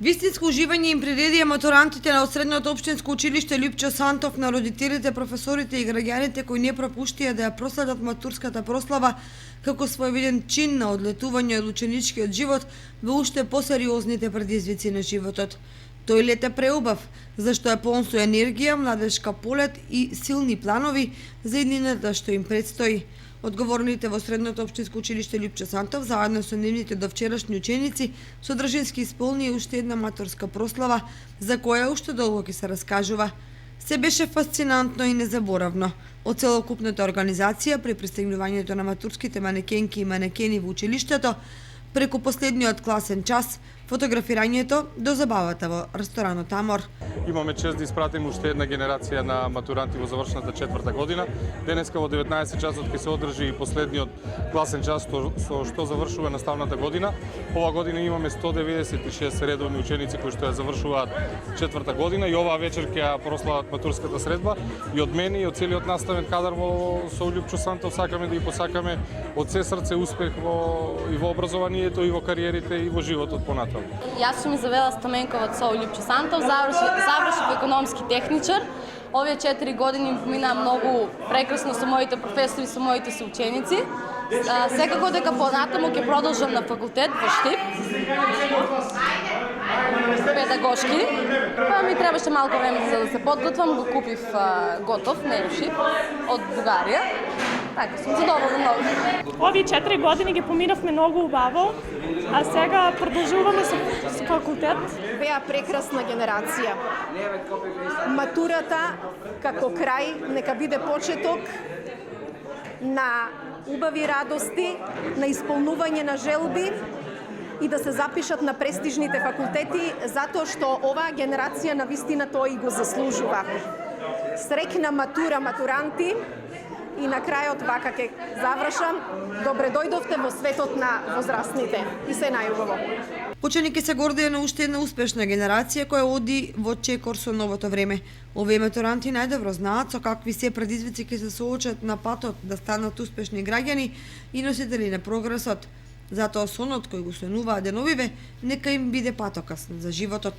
Вистинско уживање им приредија матурантите на Средното општинско училиште Лјупчо Сантов на родителите, професорите и граѓаните кои не пропуштија да ја проследат матурската прослава како своевиден чин на одлетување од ученичкиот живот во уште посериозните предизвици на животот. Тој лет е преубав, зашто е полн со енергија, младешка полет и силни планови за иднината што им предстои. Одговорните во Средното општинско училиште Лјупчо Сантов заедно со нивните довчерашни ученици со држински исполнија уште една матурска прослава за која уште долго ќе се раскажува. Се беше фасцинантно и незаборавно. Од целокупната организација при пристигнувањето на матурските манекенки и манекени во училиштето, преку последниот класен час, фотографирањето до забавата во ресторанот Амор. Имаме чест да испратиме уште една генерација на матуранти во завршната 4-та година. Денеска во 19 часот ќе се одржи и последниот класен час со што завршува наставната година. Ова година имаме 196 редовни ученици кои што ја завршуваат 4-та година и оваа вечер ќе ја прослават матурската средба. И од мене и од целиот наставен кадар со Лјупчо Сантов сакаме да ги посакаме од се срце успех и во образованието, и во кариерите, и во животот понатаму. Јас сум Изавела Стаменковаc со Лјупчо Сантов, завршив економски техничар. Овие 4 години ми поминаа многу прекрасно со моите професори и со моите соученици. Секако дека понатаму ќе продолжам на факултет во Штип, педагошки. Па ми требаше малку време за да се подготвам, го купив готов, нерушив, од Бугарија. Така, сум задоволна многу. Овие 4 години ги поминавме многу убаво, а сега продолжуваме со факултет. Беа прекрасна генерација. Матурата како крај нека биде почеток на убави радости, на исполнување на желби и да се запишат на престижните факултети, затоа што оваа генерација на вистина тоа и го заслужува. Среќна матура, матуранти, и на крајот вака ќе завршам. Добре дојдовте во светот на возрастните и се најубаво. Ученици се гордеја на уште една успешна генерација која оди во чекор со новото време. Овие матуранти најдобро знаат со какви се предизвици ќе се соочат на патот да станат успешни граѓани и носители на прогресот. Затоа сонот кој го сонуваат деновиве нека им биде патокас за животот.